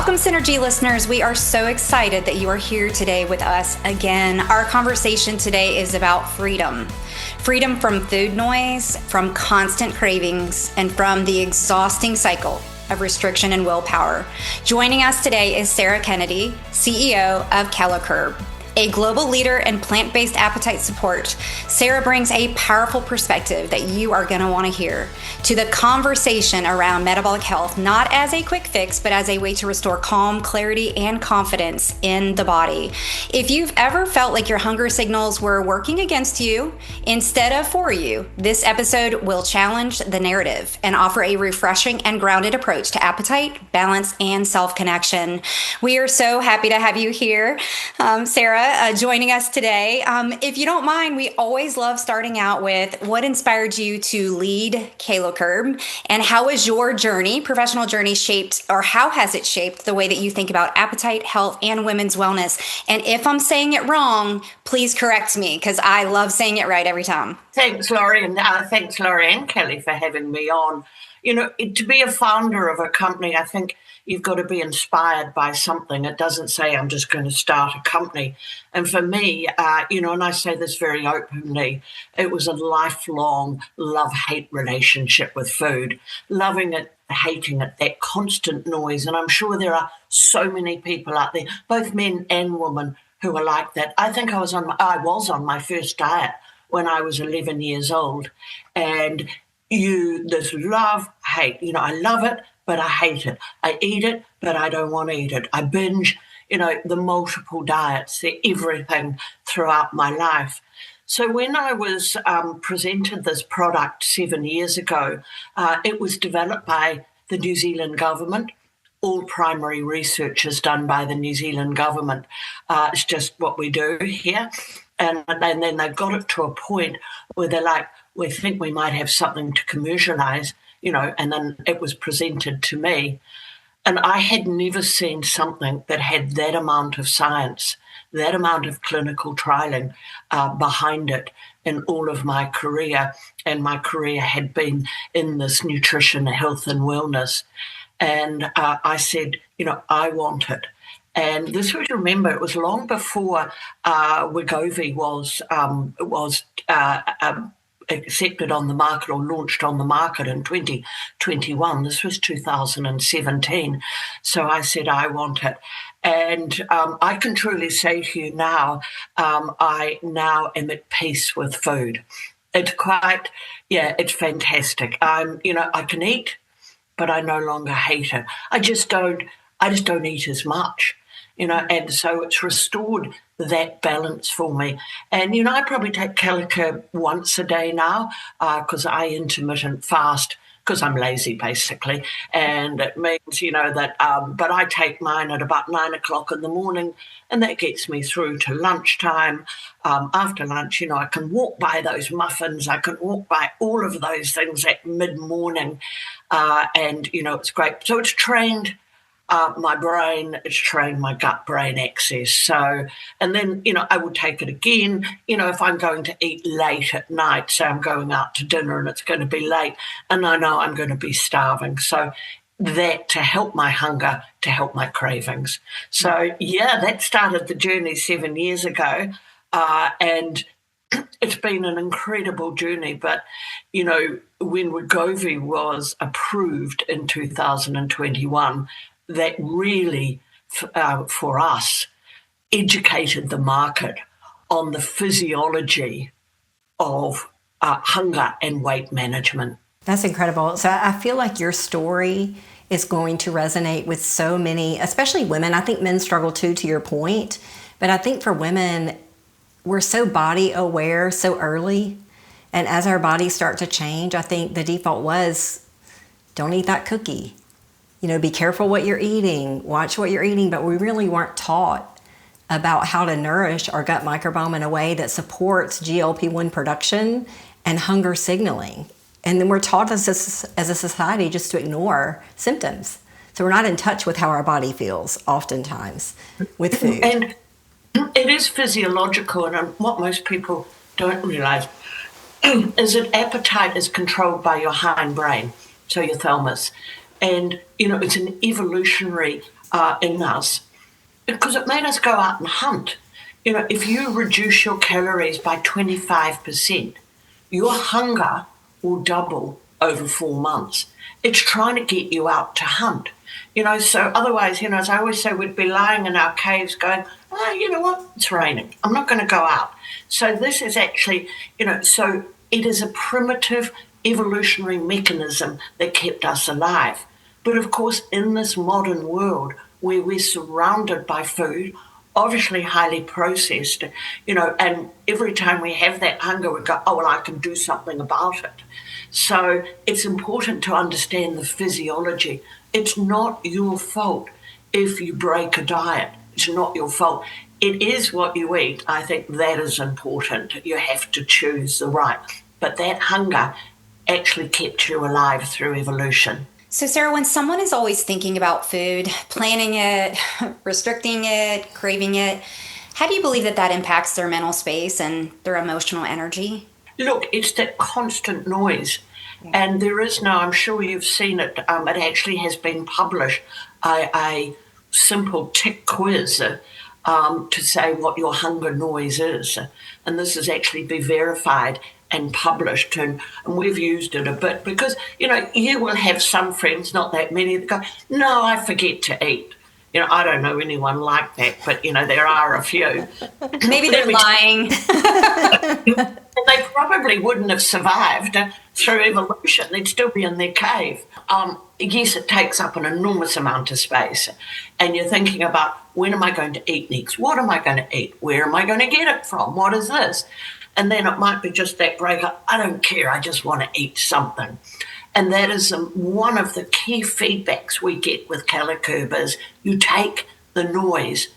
Welcome, Synergee listeners. We are so excited that you are here today with us again. Our conversation today is about freedom. Freedom from food noise, from constant cravings, and from the exhausting cycle of restriction and willpower. Joining us today is Sarah Kennedy, CEO of Calocurb. A global leader in plant-based appetite support, Sarah brings a powerful perspective that you are going to want to hear to the conversation around metabolic health, not as a quick fix, but as a way to restore calm, clarity, and confidence in the body. If you've ever felt like your hunger signals were working against you instead of for you, this episode will challenge the narrative and offer a refreshing and grounded approach to appetite, balance, and self-connection. We are so happy to have you here, Sarah. Joining us today. If you don't mind, we always love starting out with what inspired you to lead Calocurb, and how is your journey, professional journey, shaped, or how has it shaped the way that you think about appetite, health, and women's wellness? And if I'm saying it wrong, please correct me, because I love saying it right every time. Thanks, Laurie, and Kelly for having me on. You know, to be a founder of a company, I think you've got to be inspired by something. It doesn't say I'm just going to start a company. And for me, and I say this very openly, it was a lifelong love-hate relationship with food, loving it, hating it, that constant noise. And I'm sure there are so many people out there, both men and women, who are like that. I think I was on my first diet when I was 11 years old. And this love, hate, I love it, but I hate it. I eat it, but I don't want to eat it. I binge, the multiple diets, everything throughout my life. So when I was presented this product 7 years ago, it was developed by the New Zealand government. All primary research is done by the New Zealand government. It's just what we do here. And then they got it to a point where they're like, we think we might have something to commercialize, and then it was presented to me. And I had never seen something that had that amount of science, that amount of clinical trialing behind it in all of my career. And my career had been in this nutrition, health, and wellness. And I said, I want it. And this was, remember, it was long before Wegovy was accepted on the market or launched on the market in 2021. This was 2017. So I said, I want it. And I can truly say to you now, I now am at peace with food. It's it's fantastic. I can eat, but I no longer hate it. I just don't eat as much. And so it's restored that balance for me. And, I probably take Calocurb once a day now because I intermittent fast because I'm lazy, basically. And it means, but I take mine at about 9 o'clock in the morning, and that gets me through to lunchtime. After lunch, I can walk by those muffins. I can walk by all of those things at mid-morning. And, it's great. So it's trained my brain, it's trained my gut-brain axis. So, and then, I will take it again, if I'm going to eat late at night, so I'm going out to dinner and it's going to be late, and I know I'm going to be starving. So that to help my hunger, to help my cravings. So, that started the journey 7 years ago, and it's been an incredible journey. But, when Wegovy was approved in 2021, that really, for us, educated the market on the physiology of hunger and weight management. That's incredible. So I feel like your story is going to resonate with so many, especially women. I think men struggle too, to your point. But I think for women, we're so body aware so early. And as our bodies start to change, I think the default was, don't eat that cookie. Be careful what you're eating, watch what you're eating, but we really weren't taught about how to nourish our gut microbiome in a way that supports GLP-1 production and hunger signaling. And then we're taught as a society just to ignore symptoms. So we're not in touch with how our body feels oftentimes with food. And it is physiological, and what most people don't realize is that appetite is controlled by your hindbrain, so your thalamus. And, it's an evolutionary in us because it made us go out and hunt. If you reduce your calories by 25%, your hunger will double over 4 months. It's trying to get you out to hunt. So otherwise, as I always say, we'd be lying in our caves going, oh, you know what, it's raining. I'm not going to go out. So this is actually, so it is a primitive evolutionary mechanism that kept us alive. But of course, in this modern world where we're surrounded by food, obviously highly processed, and every time we have that hunger, we go, oh, well, I can do something about it. So it's important to understand the physiology. It's not your fault if you break a diet. It's not your fault. It is what you eat. I think that is important. You have to choose the right. But that hunger actually kept you alive through evolution. So, Sarah, when someone is always thinking about food, planning it, restricting it, craving it, how do you believe that impacts their mental space and their emotional energy? Look, it's that constant noise. Yeah. And there is no, I'm sure you've seen it, it actually has been published, a simple tick quiz to say what your hunger noise is. And this has actually been verified and published, and we've used it a bit because, you will have some friends, not that many, that go, no, I forget to eat. I don't know anyone like that, but, there are a few. Maybe they're lying. They probably wouldn't have survived through evolution. They'd still be in their cave. Yes, it takes up an enormous amount of space. And you're thinking about, when am I going to eat next? What am I going to eat? Where am I going to get it from? What is this? And then it might be just that breakup. I don't care. I just want to eat something. And that is one of the key feedbacks we get with Calocurb is you take the noise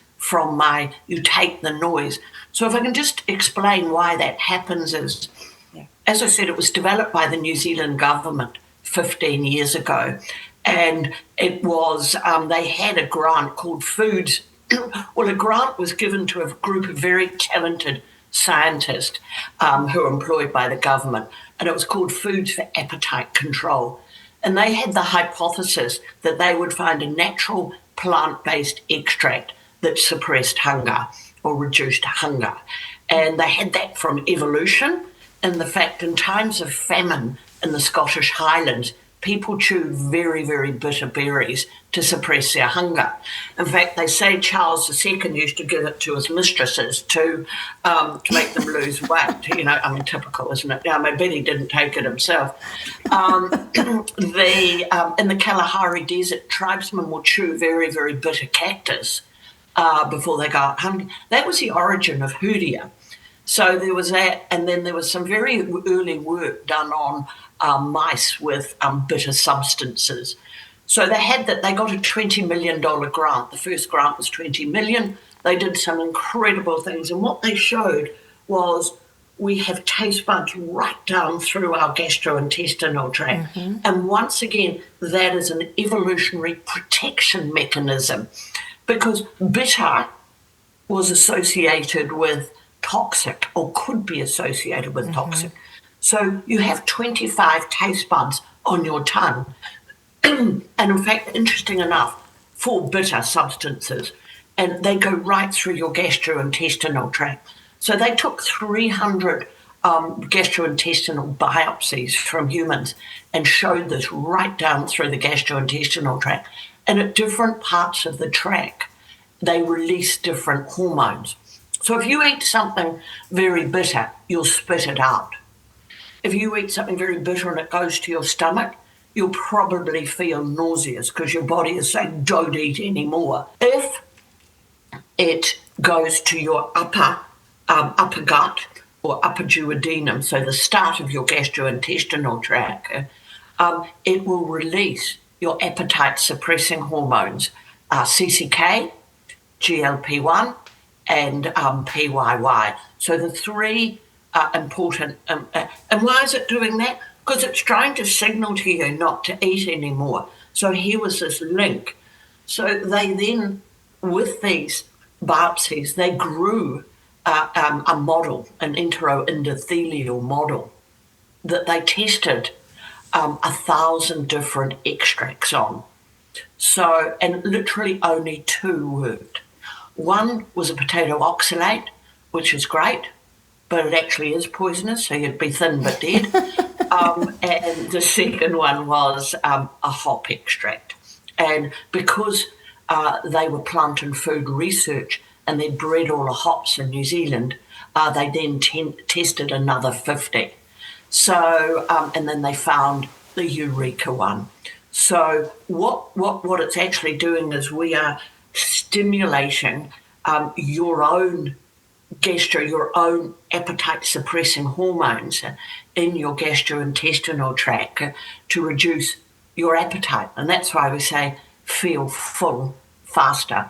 you take the noise. So if I can just explain why that happens is, as I said, it was developed by the New Zealand government 15 years ago. And it was, they had a grant called Foods. Well, a grant was given to a group of very talented scientists who are employed by the government, and it was called Foods for Appetite Control. And they had the hypothesis that they would find a natural plant-based extract that suppressed hunger or reduced hunger. And they had that from evolution, and the fact in times of famine in the Scottish Highlands, people chewed very, very bitter berries to suppress their hunger. In fact, they say Charles II used to give it to his mistresses to make them lose weight. Typical, isn't it? I bet he didn't take it himself. In the Kalahari Desert, tribesmen will chew very, very bitter cactus before they go out hunting. That was the origin of hoodia. So there was that, and then there was some very early work done on mice with bitter substances. So they got a $20 million grant. The first grant was $20 million. They did some incredible things. And what they showed was we have taste buds right down through our gastrointestinal tract. Mm-hmm. And once again, that is an evolutionary protection mechanism because bitter was associated with toxic or could be associated with toxic. So you have 25 taste buds on your tongue. And in fact, interesting enough, for bitter substances, and they go right through your gastrointestinal tract. So they took 300 gastrointestinal biopsies from humans and showed this right down through the gastrointestinal tract. And at different parts of the tract, they release different hormones. So if you eat something very bitter, you'll spit it out. If you eat something very bitter and it goes to your stomach, you'll probably feel nauseous because your body is saying, don't eat anymore. If it goes to your upper gut or upper duodenum, so the start of your gastrointestinal tract, it will release your appetite-suppressing hormones, CCK, GLP-1, and PYY. So the three are important. And why is it doing that? Because it's trying to signal to you not to eat anymore. So here was this link. So they then, with these biopsies, they grew a model, an enteroendothelial model, that they tested 1,000 different extracts on. So, and literally only 2 worked. One was a potato oxalate, which is great, but it actually is poisonous, so you'd be thin but dead. And the second one was a hop extract. And because they were plant and food research and they bred all the hops in New Zealand, they then tested another 50. So, and then they found the Eureka one. So what it's actually doing is we are stimulating your own your own appetite-suppressing hormones in your gastrointestinal tract to reduce your appetite. And that's why we say feel full faster.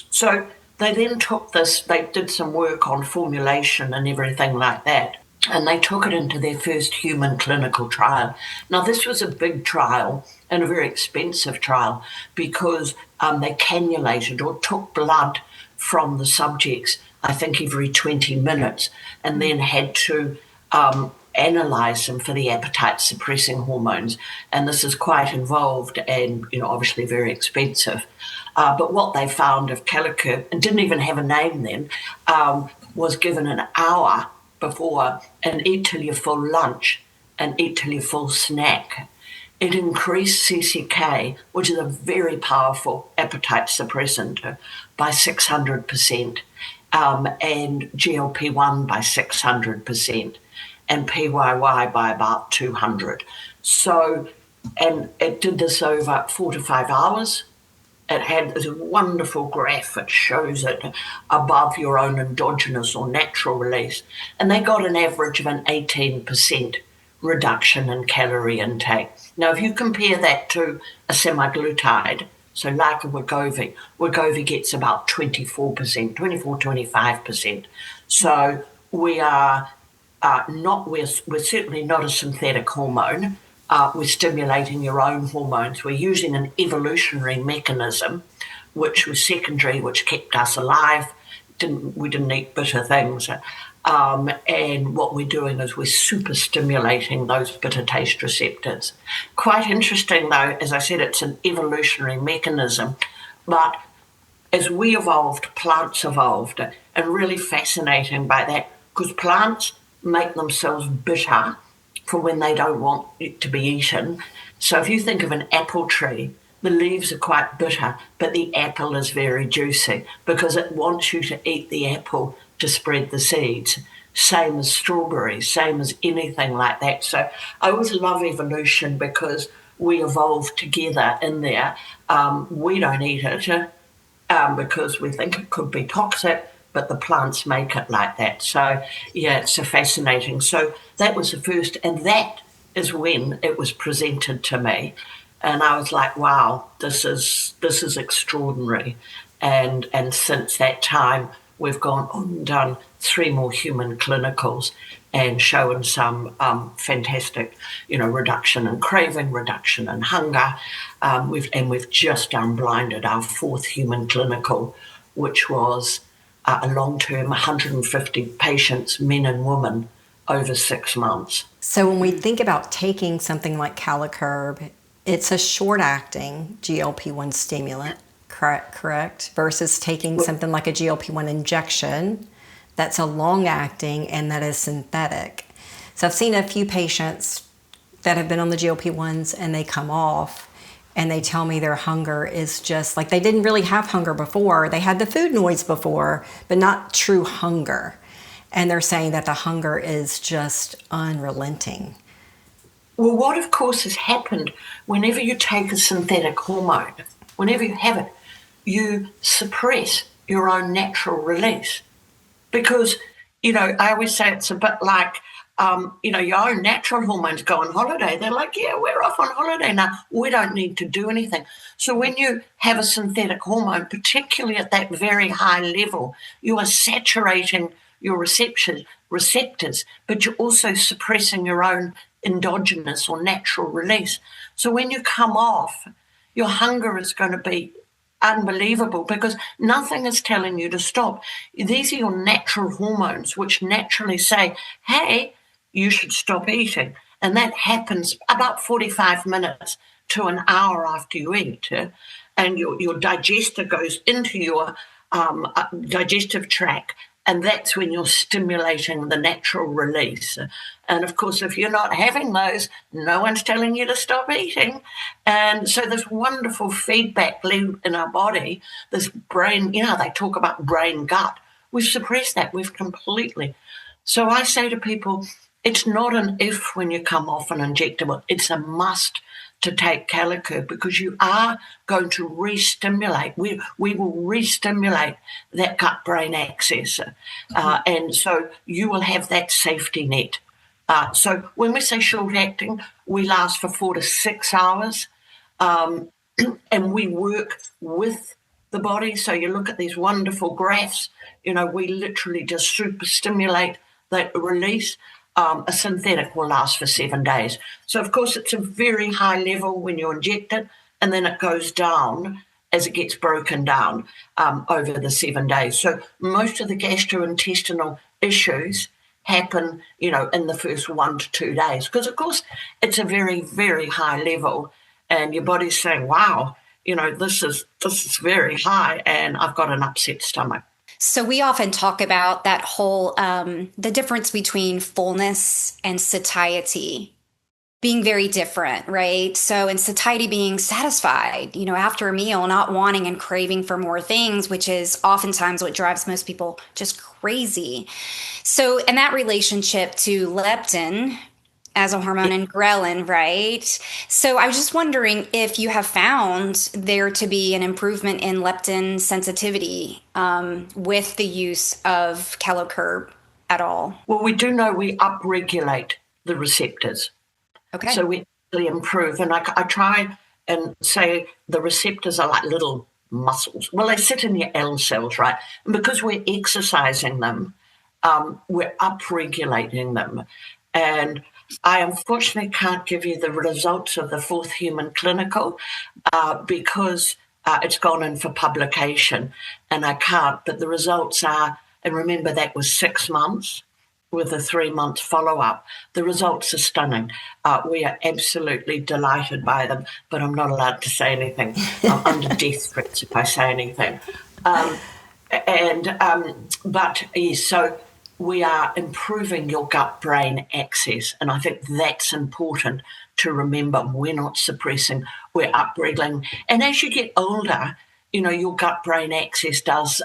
So they then took this, they did some work on formulation and everything like that, and they took it into their first human clinical trial. Now, this was a big trial and a very expensive trial because they cannulated or took blood from the subjects, I think every 20 minutes, and then had to analyse them for the appetite-suppressing hormones. And this is quite involved and, obviously very expensive. But what they found of Calocurb, and didn't even have a name then, was given an hour before and eat till your full lunch and eat till your full snack. It increased CCK, which is a very powerful appetite suppressant, by 600%, and GLP-1 by 600%, and PYY by about 200. So, and it did this over 4 to 5 hours. It had this wonderful graph that shows it above your own endogenous or natural release. And they got an average of an 18% reduction in calorie intake. Now, if you compare that to a semaglutide, so like a Wegovy gets about 24%, 25%. So we are we're certainly not a synthetic hormone. We're stimulating your own hormones. We're using an evolutionary mechanism, which was secondary, which kept us alive. We didn't eat bitter things. And what we're doing is we're super stimulating those bitter taste receptors. Quite interesting, though, as I said, it's an evolutionary mechanism. But as we evolved, plants evolved, and really fascinating by that, because plants make themselves bitter for when they don't want it to be eaten. So if you think of an apple tree, the leaves are quite bitter, but the apple is very juicy because it wants you to eat the apple to spread the seeds. Same as strawberries, same as anything like that. So I always love evolution because we evolved together in there. We don't eat it because we think it could be toxic, but the plants make it like that. So, yeah, it's so fascinating. So that was the first, and that is when it was presented to me. And I was like, wow, this is extraordinary. And since that time, we've gone on and done 3 more human clinicals and shown some fantastic, reduction in craving, reduction in hunger. We've just unblinded our 4th human clinical, which was a long-term 150 patients, men and women, over 6 months. So when we think about taking something like Calocurb, it's a short-acting GLP-1 stimulant, correct? Versus taking something like a GLP-1 injection that's a long-acting and that is synthetic. So I've seen a few patients that have been on the GLP-1s and they come off and they tell me their hunger is just like they didn't really have hunger before. They had the food noise before, but not true hunger. And they're saying that the hunger is just unrelenting. Well, what of course has happened whenever you take a synthetic hormone, whenever you have it, you suppress your own natural release. Because, I always say it's a bit like, your own natural hormones go on holiday. They're like, yeah, we're off on holiday now. We don't need to do anything. So when you have a synthetic hormone, particularly at that very high level, you are saturating your receptors, but you're also suppressing your own endogenous or natural release. So when you come off, your hunger is going to be unbelievable because nothing is telling you to stop. These are your natural hormones which naturally say, hey, you should stop eating. And that happens about 45 minutes to an hour after you eat. And your digester goes into your digestive tract, and that's when you're stimulating the natural release. And of course, if you're not having those, no one's telling you to stop eating. And so this wonderful feedback loop in our body, this brain, they talk about brain gut. We've suppressed that. We've completely. So I say to people, it's not an if when you come off an injectable. It's a must to take Calocurb, because you are going to re-stimulate. We will re-stimulate that gut-brain axis. And so you will have that safety net. So when we say short-acting, we last for 4 to 6 hours, and we work with the body. So you look at these wonderful graphs, we literally just super stimulate that release. A synthetic will last for 7 days. So, of course, it's a very high level when you inject it, and then it goes down as it gets broken down over the 7 days. So most of the gastrointestinal issues happen, in the first 1 to 2 days, because, of course, it's a very, very high level, and your body's saying, wow, this is very high, and I've got an upset stomach. So we often talk about that whole, the difference between fullness and satiety being very different, right? So in satiety being satisfied, after a meal, not wanting and craving for more things, which is oftentimes what drives most people just crazy. So in that relationship to leptin as a hormone and ghrelin, right? So I was just wondering if you have found there to be an improvement in leptin sensitivity with the use of Calocurb at all. Well, we do know we upregulate the receptors. Okay. So we actually improve. And I try and say the receptors are like little muscles. Well, they sit in your L cells, right? And because we're exercising them, we're upregulating them. And I unfortunately can't give you the results of the fourth human clinical because it's gone in for publication, and I can't. But the results are, and remember that was 6 months with a 3-month follow-up. The results are stunning. We are absolutely delighted by them, but I'm not allowed to say anything. I'm under death threats if I say anything. But yes, so we are improving your gut-brain axis, and I think that's important to remember. We're not suppressing, we're upregulating. And as you get older, your gut-brain axis does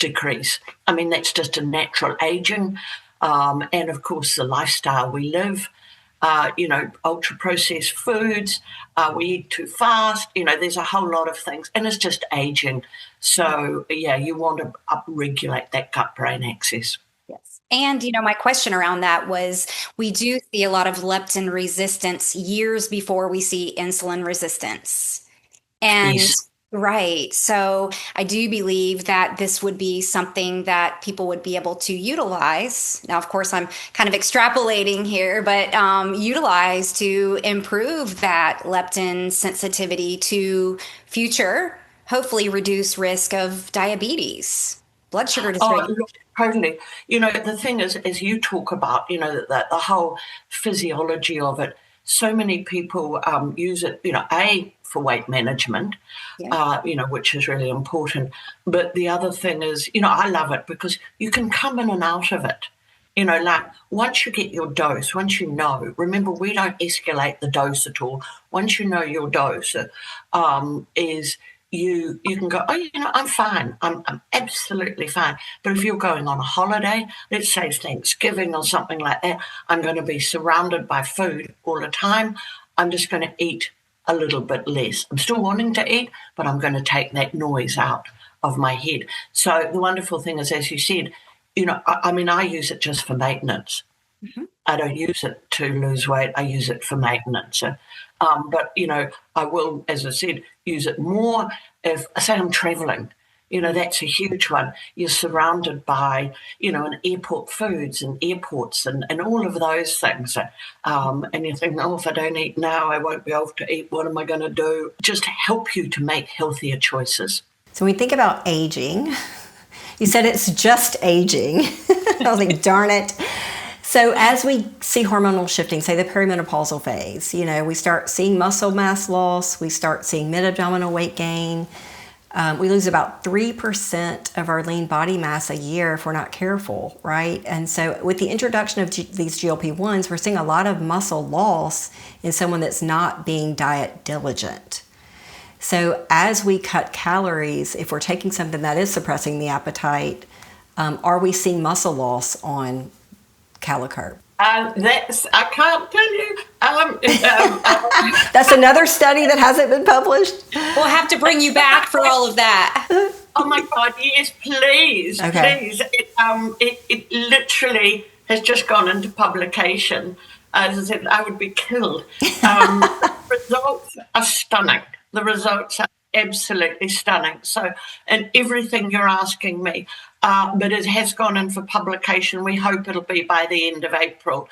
decrease. I mean, that's just a natural aging. And, of course, the lifestyle we live, ultra-processed foods, we eat too fast, there's a whole lot of things, and it's just aging. So, yeah, you want to upregulate that gut-brain axis. Yes. And, my question around that was, we do see a lot of leptin resistance years before we see insulin resistance. And Yes. Right. So I do believe that this would be something that people would be able to utilize. Now, of course, I'm kind of extrapolating here, but utilize to improve that leptin sensitivity to future, hopefully reduce risk of diabetes, blood sugar dysregulation. Look, totally. The thing is, as you talk about, the whole physiology of it, so many people use it, for weight management, which is really important. But the other thing is, I love it because you can come in and out of it. Like once you get your dose, once remember, we don't escalate the dose at all. Once you know your dose is you can go, I'm fine. I'm absolutely fine. But if you're going on a holiday, let's say Thanksgiving or something like that, I'm going to be surrounded by food all the time. I'm just going to eat a little bit less. I'm still wanting to eat, but I'm going to take that noise out of my head. So the wonderful thing is, as you said, I use it just for maintenance. Mm-hmm. I don't use it to lose weight. I use it for maintenance. But, I will, as I said, use it more if, say, I'm traveling. That's a huge one. You're surrounded by, an airport foods and airports and all of those things. And you think, if I don't eat now, I won't be able to eat. What am I going to do? Just help you to make healthier choices. So when we think about aging, you said it's just aging. I was like, darn it. So as we see hormonal shifting, say the perimenopausal phase, we start seeing muscle mass loss, we start seeing mid-abdominal weight gain. We lose about 3% of our lean body mass a year if we're not careful, right? And so with the introduction of these GLP-1s, we're seeing a lot of muscle loss in someone that's not being diet diligent. So as we cut calories, if we're taking something that is suppressing the appetite, are we seeing muscle loss on Calocurb? I can't tell you. That's another study that hasn't been published. We'll have to bring you back for all of that. Oh my God, yes, please, Okay. please. It literally has just gone into publication. As I said, I would be killed. Results are stunning. The results are absolutely stunning. So, and everything you're asking me, but it has gone in for publication. We hope it'll be by the end of April.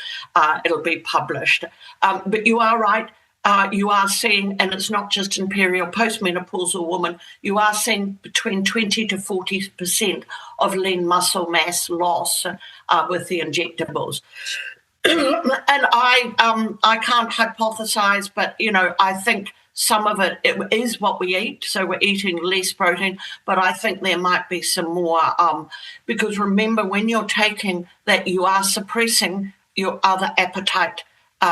It'll be published. But you are right. You are seeing, and it's not just in peri or postmenopausal women, you are seeing between 20 to 40% of lean muscle mass loss with the injectables. And I can't hypothesize, but, I think some of it is what we eat, so we're eating less protein, but I think there might be some more, because remember, when you're taking that, you are suppressing your other appetite,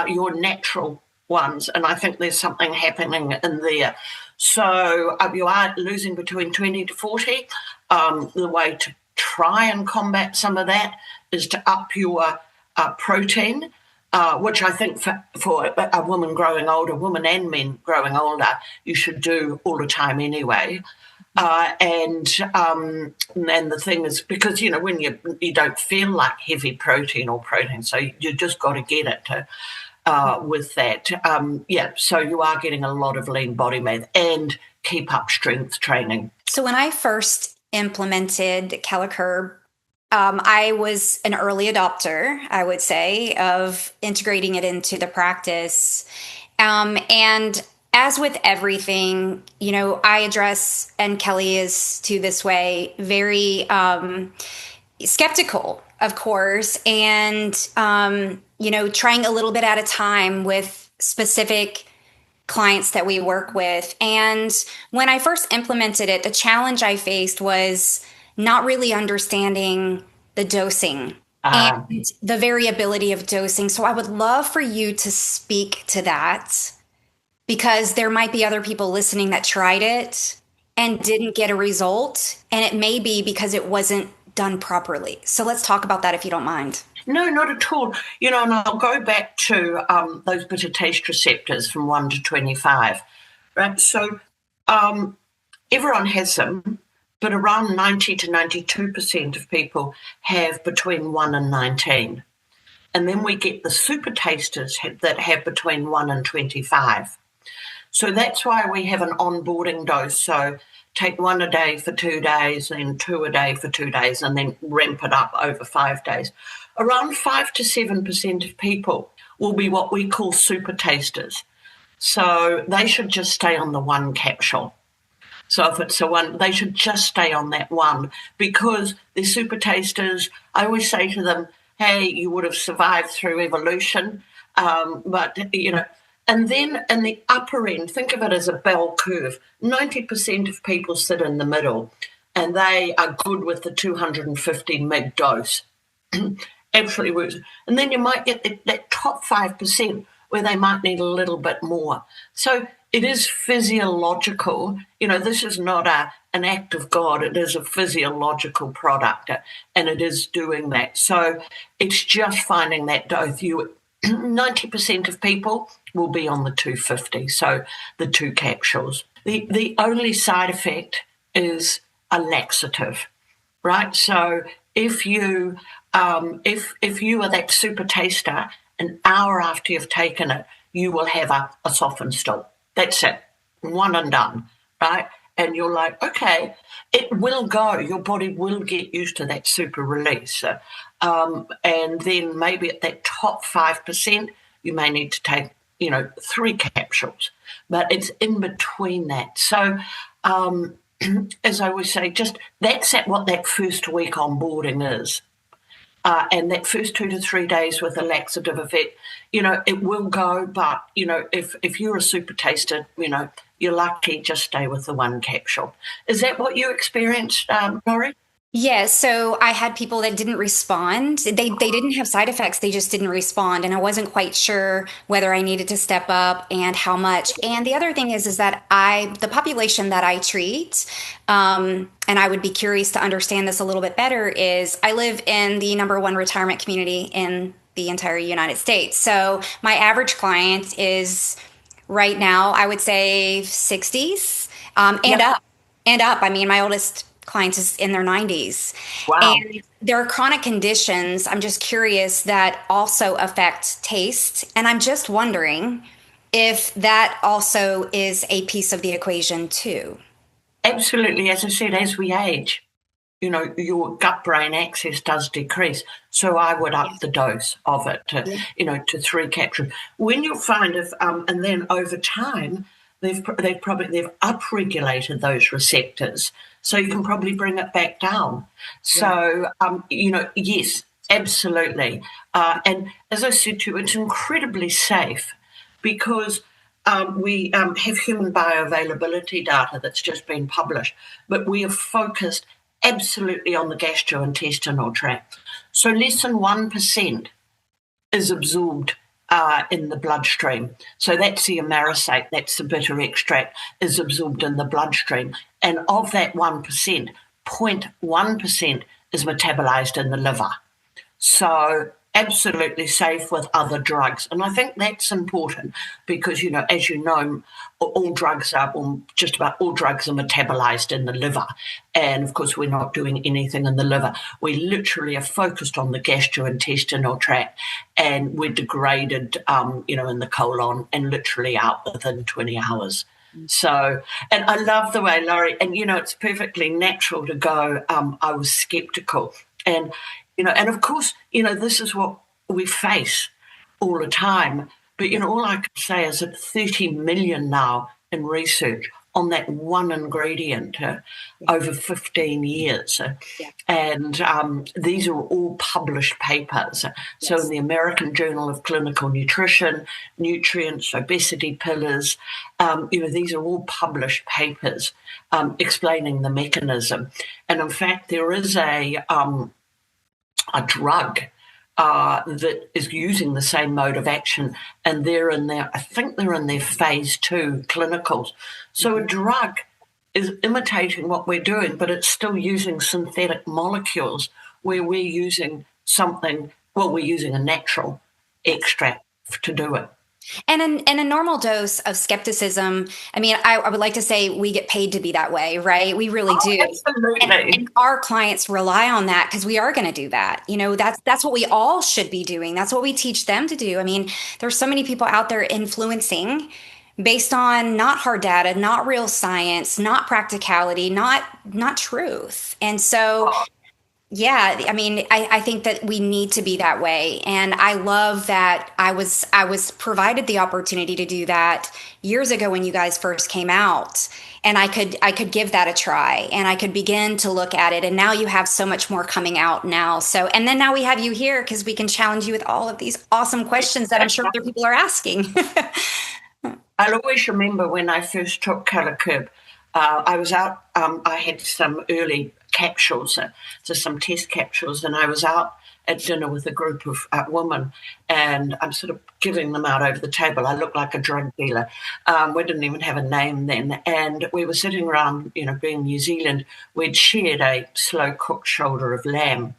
your natural ones, and I think there's something happening in there. So you are losing between 20 to 40. The way to try and combat some of that is to up your protein, which I think for a woman growing older, women and men growing older, you should do all the time anyway. And the thing is, because, when you don't feel like heavy protein or protein, so you just got to get it with that. So you are getting a lot of lean body mass and keep up strength training. So when I first implemented Calocurb, I was an early adopter, I would say, of integrating it into the practice. And as with everything, I address, and Kelly is too this way, very skeptical, of course, and, trying a little bit at a time with specific clients that we work with. And when I first implemented it, the challenge I faced was not really understanding the dosing and the variability of dosing. So I would love for you to speak to that, because there might be other people listening that tried it and didn't get a result. And it may be because it wasn't done properly. So let's talk about that if you don't mind. No, not at all. And I'll go back to those bitter taste receptors from 1 to 25. Right? So everyone has them, but around 90 to 92% of people have between 1 and 19. And then we get the super tasters that have between 1 and 25. So that's why we have an onboarding dose. So take 1 a day for 2 days, then 2 a day for 2 days, and then ramp it up over 5 days. Around 5 to 7% of people will be what we call super tasters. So they should just stay on the 1 capsule. So if it's a 1, they should just stay on that 1, because they're super tasters. I always say to them, hey, you would have survived through evolution, but. And then in the upper end, think of it as a bell curve. 90% of people sit in the middle, and they are good with the 250 mg dose. Absolutely works. And then you might get that top 5% where they might need a little bit more. So it is physiological. This is not an act of God. It is a physiological product, and it is doing that. So it's just finding that dose. 90% of people will be on the 250, so the 2 capsules. The only side effect is a laxative, right? So if you if you are that super taster, an hour after you've taken it, you will have a softened stool. That's it, 1 and done, right? And you're like, okay, it will go. Your body will get used to that super release. And then maybe at that top 5%, you may need to take, 3 capsules. But it's in between that. So as I always say, just that's what that first week onboarding is. and that first 2 to 3 days with a laxative effect, it will go. But, if you're a super taster, you're lucky, just stay with the one capsule. Is that what you experienced, Laurie? Yeah, so I had people that didn't respond. They didn't have side effects. They just didn't respond, and I wasn't quite sure whether I needed to step up and how much. And the other thing is that the population that I treat, and I would be curious to understand this a little bit better, is I live in the number one retirement community in the entire United States. So my average client is right now, I would say 60s, and up. I mean, my oldest clients is in their 90s. Wow. And there are chronic conditions, I'm just curious, that also affect taste. And I'm just wondering if that also is a piece of the equation too. Absolutely. As I said, as we age, your gut-brain axis does decrease. So I would up the dose of it to 3 capsules. When you'll find and then over time, they've upregulated those receptors, so you can probably bring it back down. So, yes, absolutely. And as I said to you, it's incredibly safe because we have human bioavailability data that's just been published, but we are focused absolutely on the gastrointestinal tract. So less than 1% is absorbed in the bloodstream. So that's the amarosate, that's the bitter extract, is absorbed in the bloodstream. And of that 1%, 0.1% is metabolized in the liver. So absolutely safe with other drugs. And I think that's important because, as you know, just about all drugs are metabolized in the liver. And of course, we're not doing anything in the liver. We literally are focused on the gastrointestinal tract, and we're degraded, in the colon and literally out within 20 hours. So, and I love the way, Laurie, and, it's perfectly natural to go, I was skeptical. And, and of course, this is what we face all the time. But, all I can say is that 30 million now in research on that one ingredient over 15 years. And these are all published papers. So in the American Journal of Clinical Nutrition, Nutrients, Obesity Pillars, these are all published papers explaining the mechanism. And in fact, there is a drug that is using the same mode of action, and I think they're in their phase 2 clinicals. So a drug is imitating what we're doing, but it's still using synthetic molecules where we're using we're using a natural extract to do it. And a normal dose of skepticism, I mean, I would like to say we get paid to be that way, right? We really do. Absolutely. And our clients rely on that because we are going to do that. That's what we all should be doing. That's what we teach them to do. I mean, there's so many people out there influencing based on not hard data, not real science, not practicality, not truth. And so yeah, I mean, I think that we need to be that way. And I love that I was provided the opportunity to do that years ago when you guys first came out. And I could give that a try, and I could begin to look at it. And now you have so much more coming out now. So, and then now we have you here because we can challenge you with all of these awesome questions that I'm sure other people are asking. I'll always remember when I first took Calocurb, I was out, I had some early capsules, so some test capsules, and I was out at dinner with a group of women, and I'm sort of giving them out over the table. I looked like a drug dealer. We didn't even have a name then, and we were sitting around, being New Zealand, we'd shared a slow-cooked shoulder of lamb,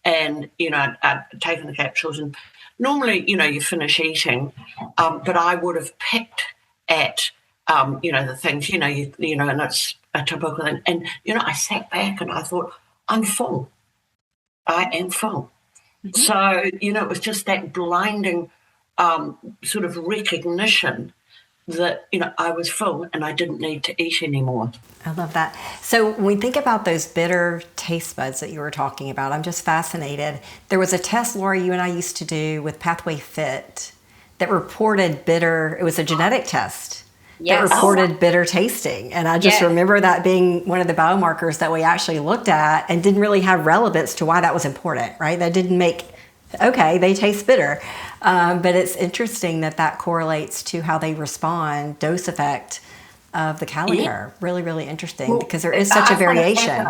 and, I'd taken the capsules, and normally, you finish eating, but I would have picked at the things, and it's a typical thing. And, I sat back and I thought, I'm full. I am full. Mm-hmm. So, it was just that blinding sort of recognition that, I was full and I didn't need to eat anymore. I love that. So when we think about those bitter taste buds that you were talking about, I'm just fascinated. There was a test, Laura, you and I used to do with Pathway Fit that reported bitter. It was a genetic test Yes. that reported bitter tasting. And I just Yes. remember that being one of the biomarkers that we actually looked at and didn't really have relevance to why that was important, right? That didn't make, okay, they taste bitter. But it's interesting that correlates to how they respond, dose effect of the Calocurb. Really, really interesting because there is such a variation.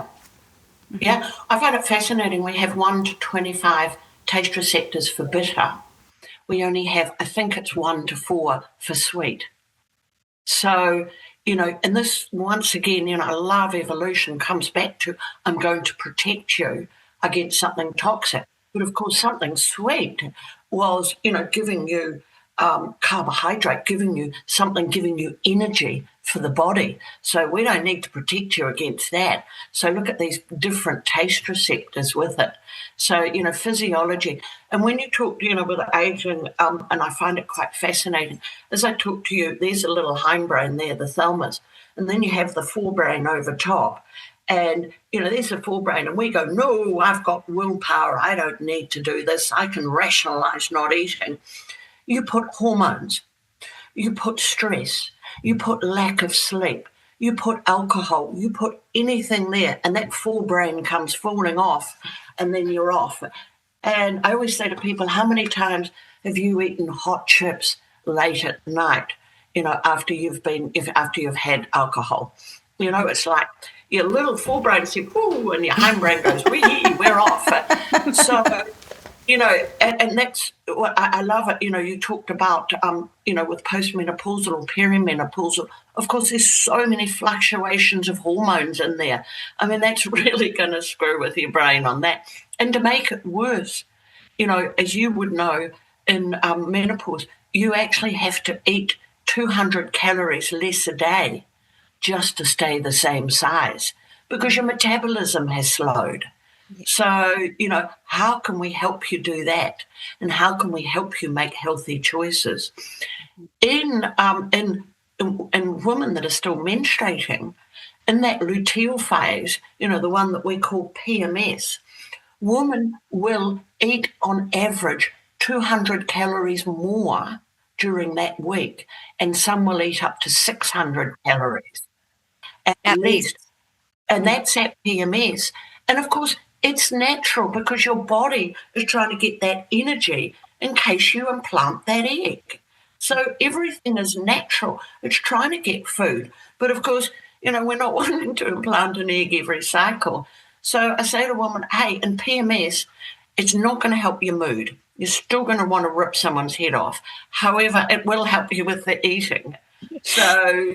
Yeah, I find it fascinating. We have 1 to 25 taste receptors for bitter. We only have, I think it's 1 to 4 for sweet. So, and this, once again, I love evolution, comes back to I'm going to protect you against something toxic. But of course, something sweet was, giving you carbohydrate, giving you energy for the body. So we don't need to protect you against that. So look at these different taste receptors with it. So, physiology. And when you talk, with aging, and I find it quite fascinating, as I talk to you, there's a little hindbrain there, the thalamus, and then you have the forebrain over top. And, there's the forebrain, and we go, no, I've got willpower. I don't need to do this. I can rationalize not eating. You put hormones, you put stress, you put lack of sleep, you put alcohol, you put anything there, and that forebrain comes falling off, and then you're off. And I always say to people, how many times have you eaten hot chips late at night, after you've had alcohol? It's like your little forebrain says, ooh, and your hindbrain goes, we're off. So, and that's what I love it. You talked about, with postmenopausal or perimenopausal, of course, there's so many fluctuations of hormones in there. I mean, that's really going to screw with your brain on that. And to make it worse, as you would know, in menopause, you actually have to eat 200 calories less a day just to stay the same size because your metabolism has slowed. So, how can we help you do that? And how can we help you make healthy choices? In women that are still menstruating, in that luteal phase, the one that we call PMS, women will eat on average 200 calories more during that week, and some will eat up to 600 calories at least. And that's at PMS. And of course, it's natural because your body is trying to get that energy in case you implant that egg. So everything is natural. It's trying to get food. But of course, we're not wanting to implant an egg every cycle. So I say to a woman, hey, in PMS, it's not going to help your mood. You're still going to want to rip someone's head off. However, it will help you with the eating. So,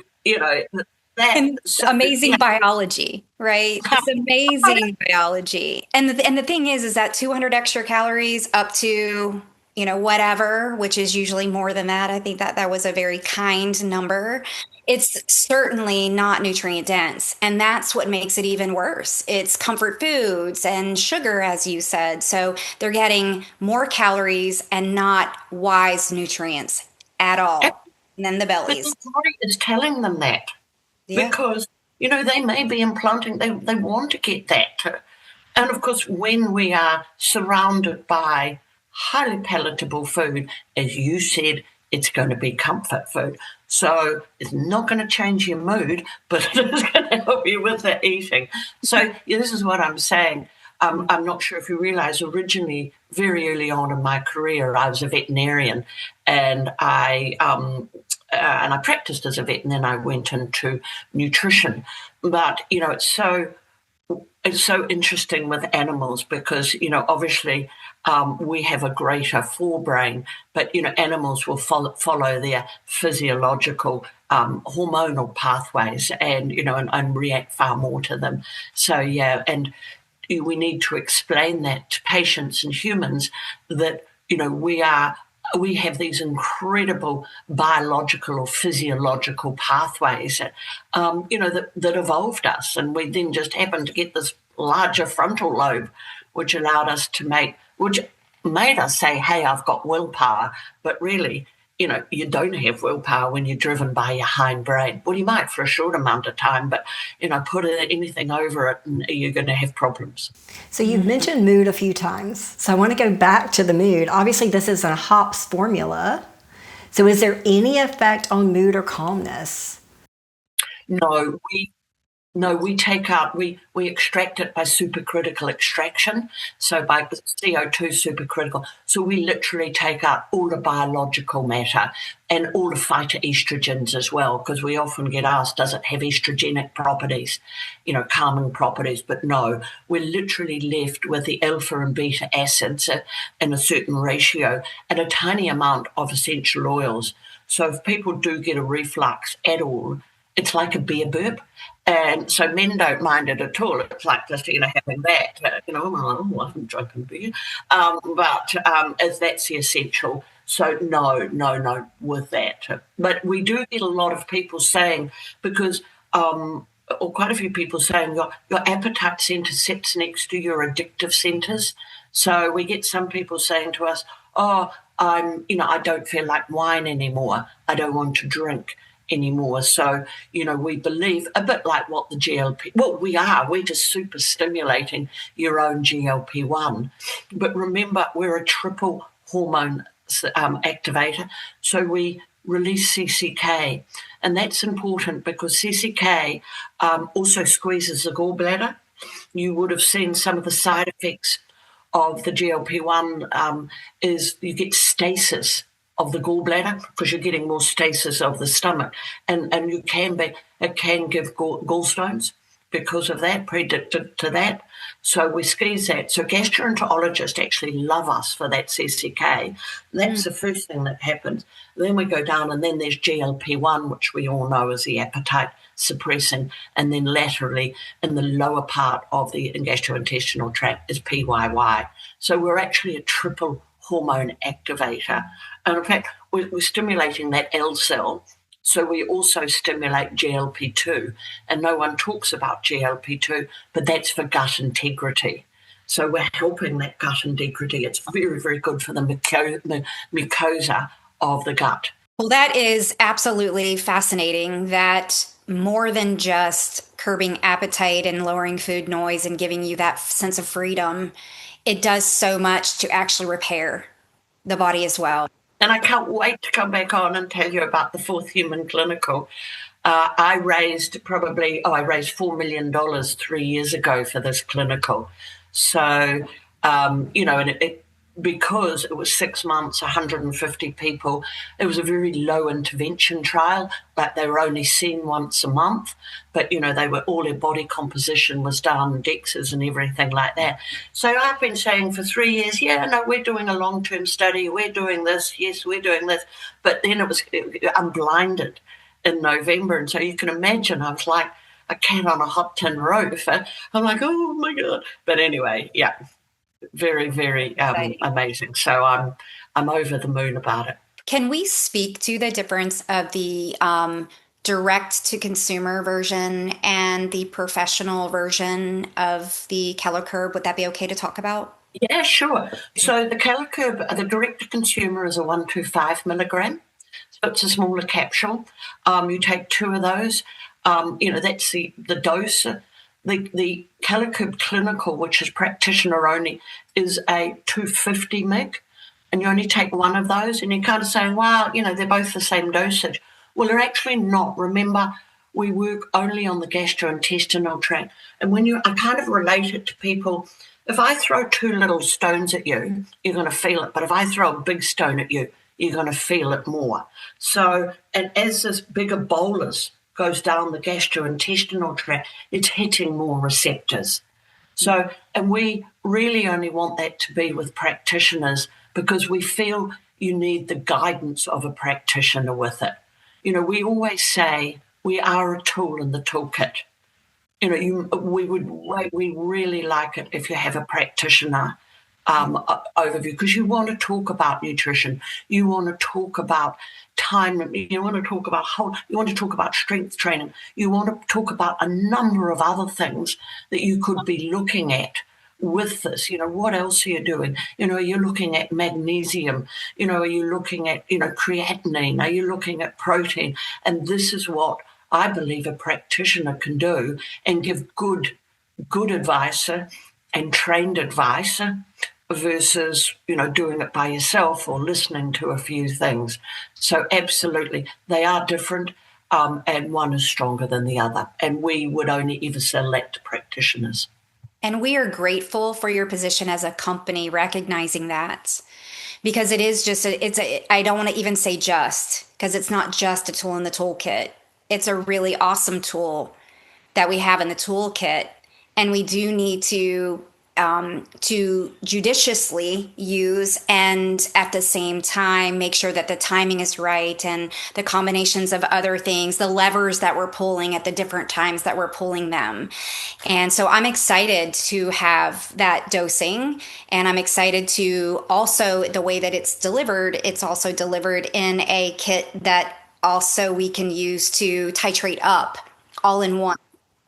amazing biology, right? It's amazing biology. And the thing is that 200 extra calories up to, whatever, which is usually more than that. I think that was a very kind number. It's certainly not nutrient dense. And that's what makes it even worse. It's comfort foods and sugar, as you said. So they're getting more calories and not wise nutrients at all. And then the bellies. But the body is telling them that. Yeah. Because, they may be implanting, they want to get that. And of course, when we are surrounded by highly palatable food, as you said, it's going to be comfort food. So it's not going to change your mood, but it is going to help you with the eating. So this is what I'm saying. I'm not sure if you realize, originally, very early on in my career, I was a veterinarian, and I practiced as a vet, and then I went into nutrition. But, it's so interesting with animals because, obviously we have a greater forebrain, but, animals will follow their physiological hormonal pathways and react far more to them. So, yeah, and we need to explain that to patients and humans that, we have these incredible biological or physiological pathways that, that evolved us. And we then just happened to get this larger frontal lobe, which made us say, hey, I've got willpower. But really, you don't have willpower when you're driven by your hindbrain. Well, you might for a short amount of time, but, put anything over it and you're going to have problems. So you've mentioned mood a few times. So I want to go back to the mood. Obviously, this is a hops formula. So is there any effect on mood or calmness? No, we take out, we extract it by supercritical extraction, so by CO2 supercritical. So we literally take out all the biological matter and all the phytoestrogens as well, because we often get asked, does it have estrogenic properties, calming properties? But no, we're literally left with the alpha and beta acids in a certain ratio and a tiny amount of essential oils. So if people do get a reflux at all, it's like a beer burp. And so men don't mind it at all. It's like just, having that, I haven't drunken beer. But as that's the essential. So no, with that. But we do get a lot of people saying, because, or quite a few people saying, your appetite centre sits next to your addictive centres. So we get some people saying to us, I don't feel like wine anymore. I don't want to drink anymore. So, we believe a bit like what the we're just super stimulating your own GLP-1. But remember, we're a triple hormone activator. So we release CCK. And that's important because CCK also squeezes the gallbladder. You would have seen some of the side effects of the GLP-1 is you get stasis of the gallbladder because you're getting more stasis of the stomach, and it can give gallstones because of that, predicted to that. So we squeeze that. So gastroenterologists actually love us for that CCK. That's the first thing that happens. Then we go down, and then there's GLP-1, which we all know is the appetite suppressing, and then laterally in the lower part of the gastrointestinal tract is PYY. So we're actually a triple hormone activator. And in fact, we're stimulating that L cell. So we also stimulate GLP-2. And no one talks about GLP-2, but that's for gut integrity. So we're helping that gut integrity. It's very, very good for the mucosa of the gut. Well, that is absolutely fascinating, that more than just curbing appetite and lowering food noise and giving you that sense of freedom, it does so much to actually repair the body as well. And I can't wait to come back on and tell you about the fourth human clinical. I raised $4 million 3 years ago for this clinical. So, and because it was 6 months, 150 people, it was a very low intervention trial. Like they were only seen once a month, but they were all their body composition was done, DEXAs and everything like that. So I've been saying for 3 years, we're doing a long-term study, we're doing this, yes, we're doing this. But then I'm blinded in November, and so you can imagine I was like a cat on a hot tin roof. I'm like, oh my God. But anyway, yeah. Very, very amazing. So I'm over the moon about it. Can we speak to the difference of the direct-to-consumer version and the professional version of the Calocurb? Would that be okay to talk about? Yeah, sure. So the Calocurb, the direct-to-consumer is a 125 milligram. So it's a smaller capsule. You take 2 of those. That's the dose. The Calocurb clinical, which is practitioner only, is a 250 mg, and you only take 1 of those, and you're kind of saying, wow, they're both the same dosage. Well, they're actually not. Remember, we work only on the gastrointestinal tract, and I kind of relate it to people. If I throw 2 little stones at you, you're going to feel it, but if I throw a big stone at you, you're going to feel it more. So, and as this bigger bolus goes down the gastrointestinal tract, it's hitting more receptors. So, and we really only want that to be with practitioners because we feel you need the guidance of a practitioner with it. We always say we are a tool in the toolkit. We really like it if you have a practitioner overview, because you want to talk about nutrition, you want to talk about time, you want to talk about you want to talk about strength training, you want to talk about a number of other things that you could be looking at with this. What else are you doing? Are you looking at magnesium? Are you looking at creatinine? Are you looking at protein? And this is what I believe a practitioner can do and give good advice and trained advice versus, doing it by yourself or listening to a few things. So absolutely, they are different, and one is stronger than the other. And we would only ever select practitioners. And we are grateful for your position as a company, recognizing that, because it is just, I don't want to even say just, because it's not just a tool in the toolkit. It's a really awesome tool that we have in the toolkit. And we do need to judiciously use, and at the same time make sure that the timing is right, and the combinations of other things, the levers that we're pulling at the different times that we're pulling them. And so I'm excited to have that dosing, and I'm excited to also the way that it's also delivered in a kit that also we can use to titrate up all in one,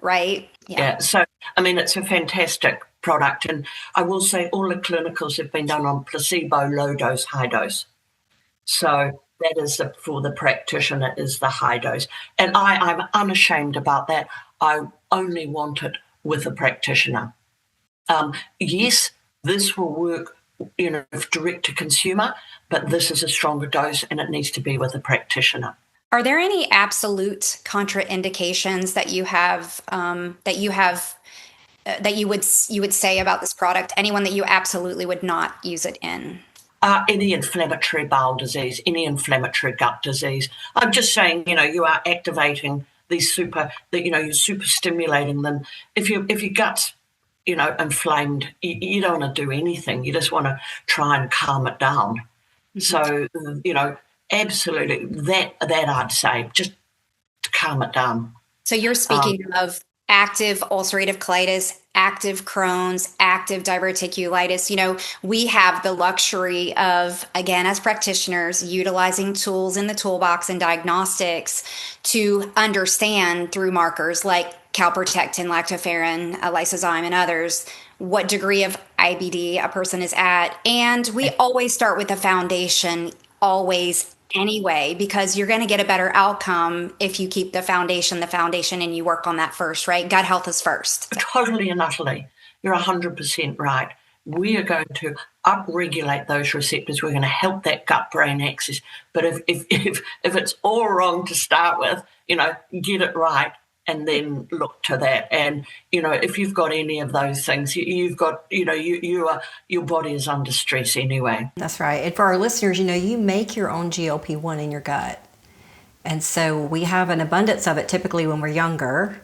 right? Yeah. So, it's a fantastic product. And I will say all the clinicals have been done on placebo, low dose, high dose. So that is for the practitioner is the high dose. And I'm unashamed about that. I only want it with a practitioner. Yes, this will work, direct to consumer, but this is a stronger dose and it needs to be with a practitioner. Are there any absolute contraindications that you would say about this product? Anyone that you absolutely would not use it in? Any inflammatory bowel disease, any inflammatory gut disease. I'm just saying, you are activating these you're super stimulating them. If your gut's, inflamed, you don't want to do anything. You just want to try and calm it down. Mm-hmm. So, absolutely, that I'd say, just to calm it down. So you're speaking of active ulcerative colitis, active Crohn's, active diverticulitis. We have the luxury of, again, as practitioners, utilizing tools in the toolbox and diagnostics to understand through markers like calprotectin, lactoferrin, lysozyme, and others, what degree of IBD a person is at. And we always start with the foundation, always anyway, because you're going to get a better outcome if you keep the foundation, and you work on that first, right? Gut health is first. Totally and utterly. You're 100% right. We are going to upregulate those receptors. We're going to help that gut-brain axis. But if it's all wrong to start with, get it right and then look to that. And, if you've got any of those things, you've got, your body is under stress anyway. That's right. And for our listeners, you make your own GLP-1 in your gut. And so we have an abundance of it typically when we're younger.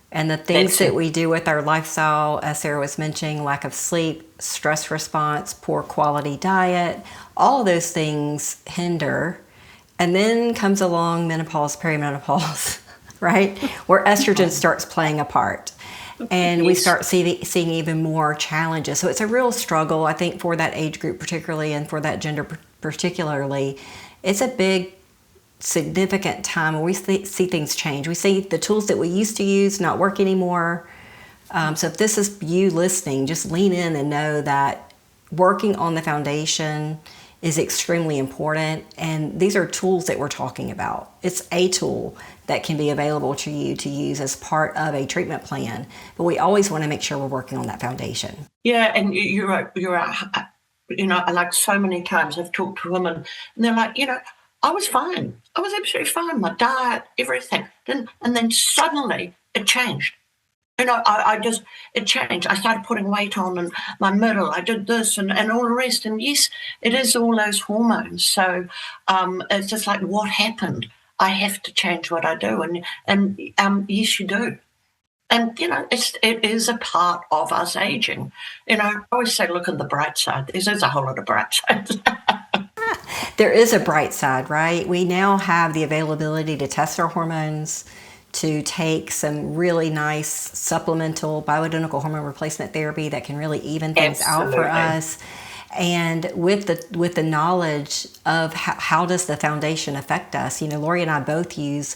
And the things that we do with our lifestyle, as Sarah was mentioning, lack of sleep, stress response, poor quality diet, all of those things hinder. And then comes along menopause, perimenopause, right? Where estrogen starts playing a part. And we start seeing even more challenges. So it's a real struggle, I think, for that age group particularly, and for that gender particularly. It's a big, significant time where we see things change. We see the tools that we used to use not work anymore. So if this is you listening, just lean in and know that working on the foundation is extremely important. And these are tools that we're talking about. It's a tool that can be available to you to use as part of a treatment plan. But we always want to make sure we're working on that foundation. Yeah, and you're right. Like so many times I've talked to women and they're like, I was fine. I was absolutely fine. My diet, everything. And then suddenly it changed. It changed. I started putting weight on and my middle, I did this and all the rest. And yes, it is all those hormones. So it's just like, what happened? I have to change what I do. And yes, you do. And, it is a part of us aging. I always say, look on the bright side. There's a whole lot of bright sides. There is a bright side, right? We now have the availability to test our hormones, to take some really nice supplemental bioidentical hormone replacement therapy that can really even things out for us. And with the knowledge of how does the foundation affect us, Lori and I both use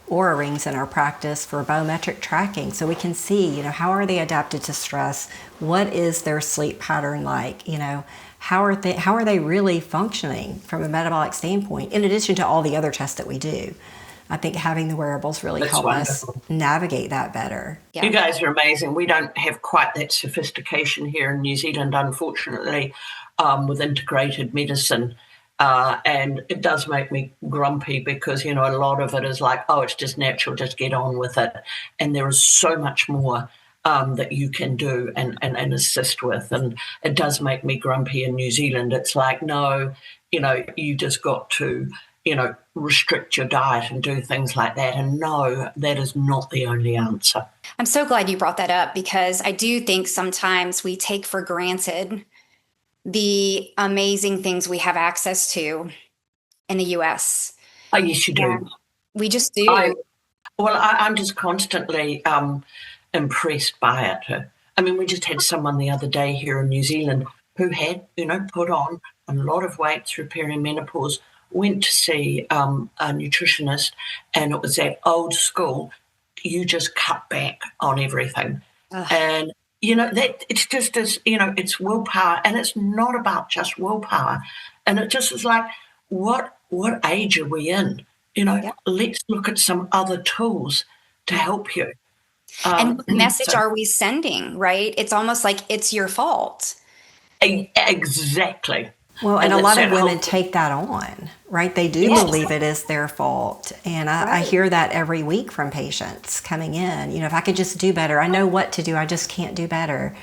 Oura rings in our practice for biometric tracking, so we can see, how are they adapted to stress? What is their sleep pattern like? How are they really functioning from a metabolic standpoint? In addition to all the other tests that we do. I think having the wearables really That's help wonderful. us navigate that better. Yeah. You guys are amazing. We don't have quite that sophistication here in New Zealand, unfortunately, with integrated medicine. And it does make me grumpy because, a lot of it is like, oh, it's just natural, just get on with it. And there is so much more that you can do and assist with. And it does make me grumpy in New Zealand. It's like, no, you just got to, restrict your diet and do things like that. And no, that is not the only answer. I'm so glad you brought that up because I do think sometimes we take for granted the amazing things we have access to in the US. Oh, yes, you do. Yeah. We just do. I'm just constantly impressed by it. I mean, we just had someone the other day here in New Zealand who had, put on a lot of weight through perimenopause, went to see a nutritionist, and it was that old school, you just cut back on everything. Ugh. And, that it's just as, it's willpower, and it's not about just willpower. And it just is like, what age are we in? Let's look at some other tools to help you. And what message are we sending, right? It's almost like it's your fault. Exactly. Well, and a lot of women take that on, right? They do believe it is their fault. And I hear that every week from patients coming in. If I could just do better, I know what to do, I just can't do better.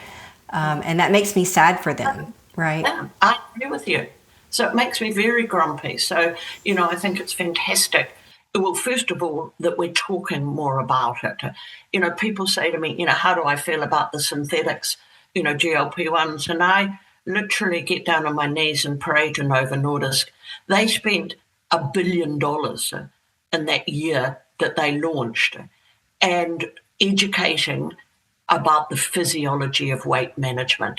And that makes me sad for them, right? Yeah, I agree with you. So it makes me very grumpy. So, I think it's fantastic. Well, first of all, that we're talking more about it. People say to me, how do I feel about the synthetics, GLP-1s? And I literally get down on my knees and pray to Novo Nordisk. They spent $1 billion in that year that they launched and educating about the physiology of weight management.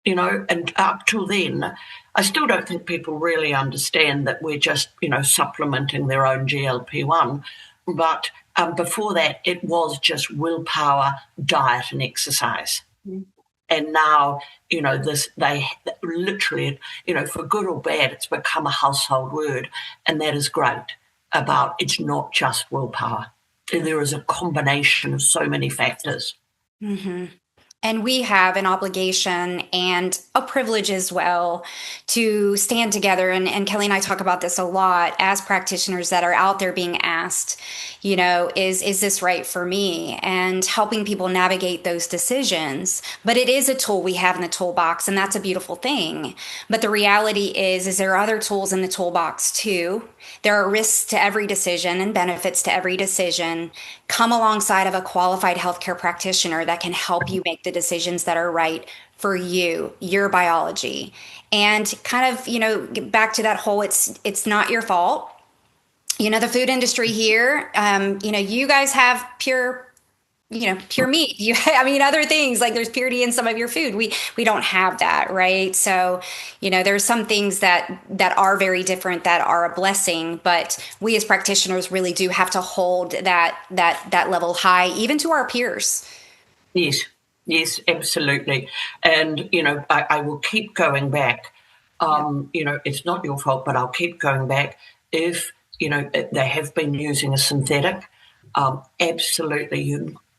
And up till then, I still don't think people really understand that we're just, supplementing their own GLP-1. But before that, it was just willpower, diet, and exercise. Mm-hmm. And now, they literally, for good or bad, it's become a household word. And that is great about it's not just willpower. There is a combination of so many factors. Mm-hmm. And we have an obligation and a privilege as well to stand together. And Kelly and I talk about this a lot as practitioners that are out there being asked, is this right for me? And helping people navigate those decisions. But it is a tool we have in the toolbox, and that's a beautiful thing. But the reality is there are other tools in the toolbox too. There are risks to every decision and benefits to every decision. Come alongside of a qualified healthcare practitioner that can help you make the decisions that are right for you, your biology. And kind of, back to that whole, it's not your fault. The food industry here, you guys have pure meat. Other things like there's purity in some of your food. We don't have that, right? So, there's some things that are very different that are a blessing, but we as practitioners really do have to hold that level high, even to our peers. Yes, absolutely. And, I will keep going back. It's not your fault, but I'll keep going back. If, they have been using a synthetic, you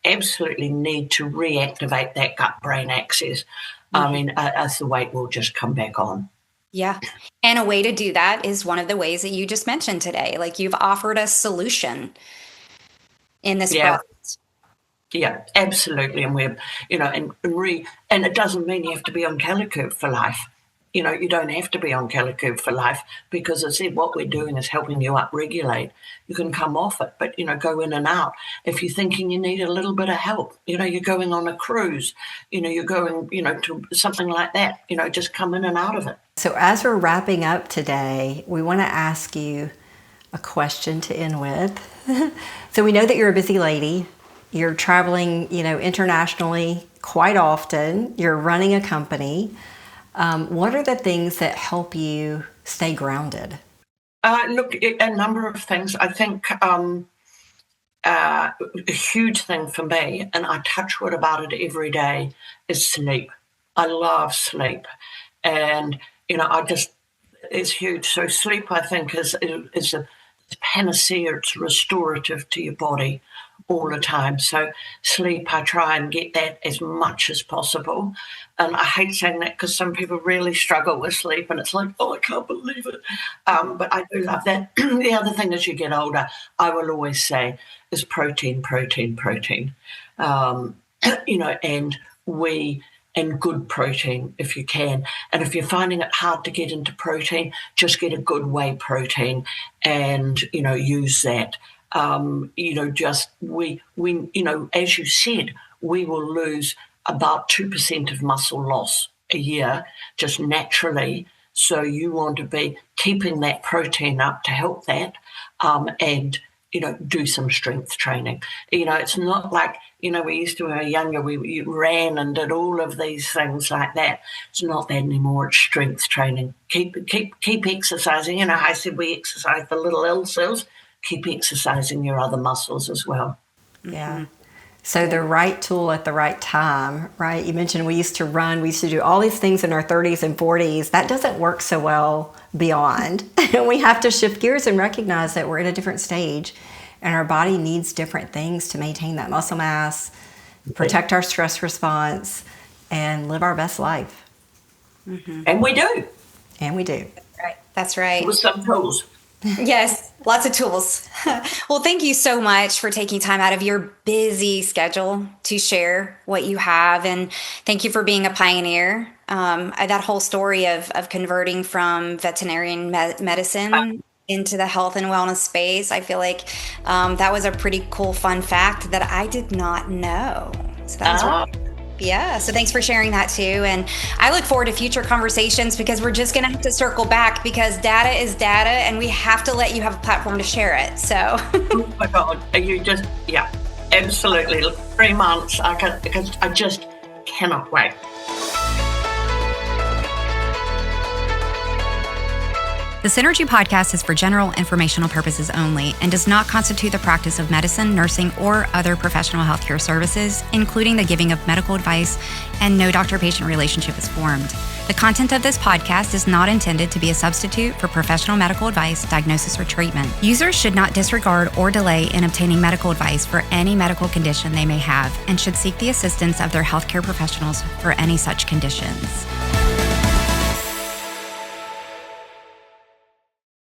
absolutely need to reactivate that gut-brain axis. Mm-hmm. As the weight will just come back on. Yeah. And a way to do that is one of the ways that you just mentioned today. Like you've offered a solution in this process. Yeah, absolutely. And we're, and it doesn't mean you have to be on Calocurb for life. You don't have to be on Calocurb for life because I said what we're doing is helping you upregulate. You can come off it, but, go in and out. If you're thinking you need a little bit of help, you're going on a cruise, you're going, to something like that, just come in and out of it. So as we're wrapping up today, we want to ask you a question to end with. So we know that you're a busy lady. You're traveling, internationally quite often. You're running a company. What are the things that help you stay grounded? Look, a number of things. I think a huge thing for me, and I touch wood about it every day, is sleep. I love sleep. And, it's huge. So sleep, I think, is panacea, it's restorative to your body all the time. So sleep, I try and get that as much as possible. And I hate saying that because some people really struggle with sleep and it's like, oh, I can't believe it. But I do love that. The other thing as you get older, I will always say is protein. And good protein if you can. And if you're finding it hard to get into protein, just get a good whey protein and, use that. As you said, we will lose about 2% of muscle loss a year just naturally. So you want to be keeping that protein up to help that and do some strength training. It's not like, we used to when we were younger, we ran and did all of these things like that. It's not that anymore. It's strength training. Keep exercising. I said we exercise the little L cells. Keep exercising your other muscles as well. Yeah. So the right tool at the right time, right? You mentioned we used to run. We used to do all these things in our 30s and 40s. That doesn't work so well beyond. We have to shift gears and recognize that we're at a different stage and our body needs different things to maintain that muscle mass, protect our stress response, and live our best life. Mm-hmm. And we do. That's right. With some tools. Yes, lots of tools. Well, thank you so much for taking time out of your busy schedule to share what you have. And thank you for being a pioneer. That whole story of converting from veterinarian medicine into the health and wellness space, I feel like that was a pretty cool, fun fact that I did not know. So that's Yeah, so thanks for sharing that too. And I look forward to future conversations because we're just going to have to circle back because data is data and we have to let you have a platform to share it. So. Oh my God, absolutely. 3 months, because I just cannot wait. The Synergee Podcast is for general informational purposes only and does not constitute the practice of medicine, nursing, or other professional healthcare services, including the giving of medical advice, and no doctor-patient relationship is formed. The content of this podcast is not intended to be a substitute for professional medical advice, diagnosis, or treatment. Users should not disregard or delay in obtaining medical advice for any medical condition they may have and should seek the assistance of their healthcare professionals for any such conditions.